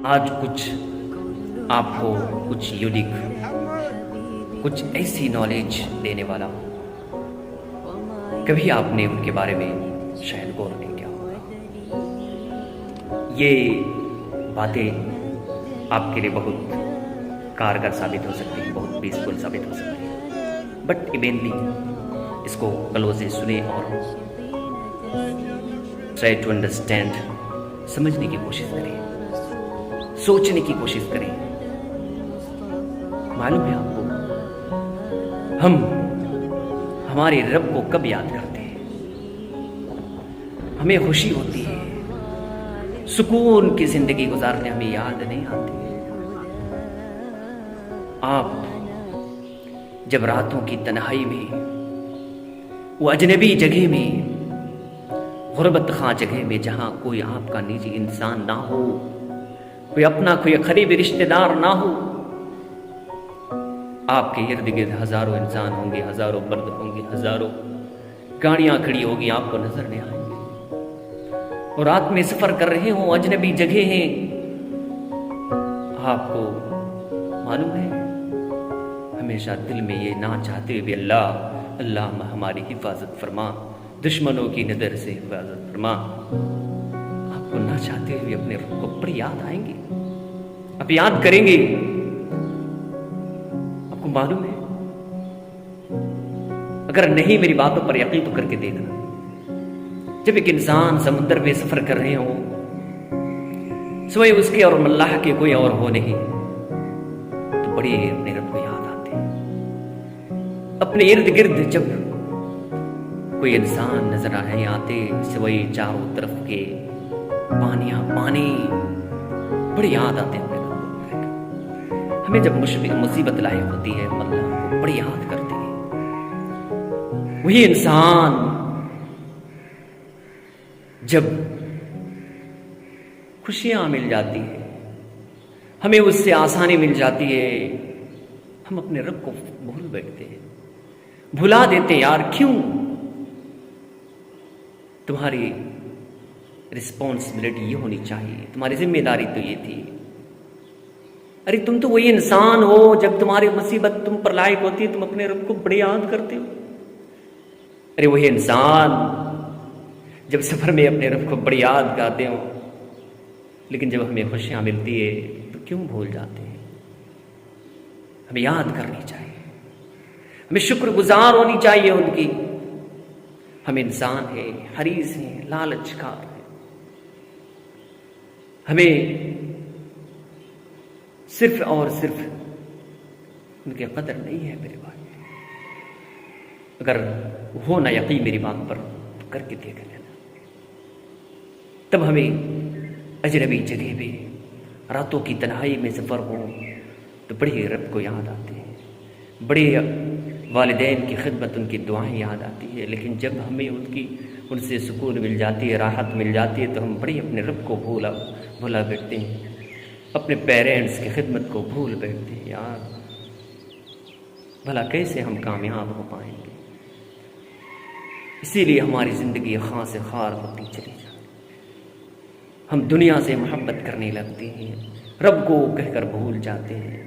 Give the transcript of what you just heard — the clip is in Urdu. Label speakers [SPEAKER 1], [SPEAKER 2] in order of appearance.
[SPEAKER 1] آج کچھ آپ کو کچھ یونیک، کچھ ایسی نالج دینے والا ہوں، کبھی آپ نے ان کے بارے میں شاید غور نہیں کیا ہوگا۔ یہ باتیں آپ کے لیے بہت کارگر ثابت ہو سکتی ہیں، بہت پیسفل ثابت ہو سکتی ہیں، بٹ ایونلی اس کو کلوز سے سنیں اور ٹرائی ٹو انڈرسٹینڈ، سمجھنے کی کوشش کریں، سوچنے کی کوشش کریں۔ معلوم ہے آپ کو ہم ہمارے رب کو کب یاد کرتے ہیں؟ ہمیں خوشی ہوتی ہے، سکون کی زندگی گزارنے ہمیں یاد نہیں آتی۔ آپ جب راتوں کی تنہائی میں، وہ اجنبی جگہ میں، غربت خواہ جگہ میں، جہاں کوئی آپ کا نجی انسان نہ ہو، کوئی اپنا کوئی قریبی رشتہ دار نہ ہو، آپ کے ارد گرد ہزاروں انسان ہوں گے، ہزاروں مرد ہوں گے، ہزاروں گاڑیاں کھڑی ہوگی، آپ کو نظر نہیں آئیں گے، اور رات میں سفر کر رہے ہوں، اجنبی جگہ ہیں، آپ کو معلوم ہے ہمیشہ دل میں یہ نہ چاہتے ہوئے بھی اللہ ہماری حفاظت فرما، دشمنوں کی نظر سے حفاظت فرما، آپ کو نہ چاہتے ہوئے اپنے رب کو بڑی یاد آئیں گے، آپ یاد کریں گے۔ آپ کو معلوم ہے، اگر نہیں میری باتوں پر یقین تو کر کے دیکھنا، جب ایک انسان سمندر میں سفر کر رہے ہوں، سوائے اس کے اور اللہ کے کوئی اور ہو نہیں، تو بڑی اپنے رب کو یاد آتے ہیں۔ اپنے ارد گرد جب کوئی انسان نظر نہیں آتے، سوائے چاروں طرف کے پانی، بڑی یاد آتے ہیں اپنے رب کو۔ ہمیں جب مصیبت لاحق ہوتی ہے، ہم اللہ کو بڑی یاد کرتے ہیں۔ وہی انسان جب خوشیاں مل جاتی ہے، ہمیں اس سے آسانی مل جاتی ہے، ہم اپنے رب کو بھول بیٹھتے ہیں، بھلا دیتے ہیں۔ یار کیوں؟ تمہاری رسپانسبلٹی یہ ہونی چاہیے، تمہاری ذمہ داری تو یہ تھی۔ ارے تم تو وہی انسان ہو، جب تمہاری مصیبت تم پر لاحق ہوتی ہے، تم اپنے رب کو بڑے یاد کرتے ہو۔ ارے وہی انسان جب سفر میں اپنے رب کو بڑی یاد کرتے ہو، لیکن جب ہمیں خوشیاں ملتی ہے تو کیوں بھول جاتے ہیں؟ ہمیں یاد کرنی چاہیے، ہمیں شکر گزار ہونی چاہیے ان کی۔ ہم انسان ہیں، حریص ہیں، لالچ کار ہیں، ہمیں صرف اور صرف ان کی قدر نہیں ہے میرے بھائی۔ اگر ہو نہ یقین میری بات پر تو کر کے دیکھ لینا، تب ہمیں اجنبی جگہ پہ راتوں کی تنہائی میں سفر ہو تو بڑے رب کو یاد آتے ہیں، بڑے والدین کی خدمت، ان کی دعائیں یاد آتی ہے۔ لیکن جب ہمیں ان سے سکون مل جاتی ہے، راحت مل جاتی ہے، تو ہم بڑے اپنے رب کو بھولا بیٹھتے ہیں، اپنے پیرنٹس کی خدمت کو بھول بیٹھتے ہیں۔ یار بھلا کیسے ہم کامیاب ہو پائیں گے؟ اسی لیے ہماری زندگی خاں سے خار ہوتی چلی جاتی، ہم دنیا سے محبت کرنے لگتے ہیں، رب کو کہہ کر بھول جاتے ہیں۔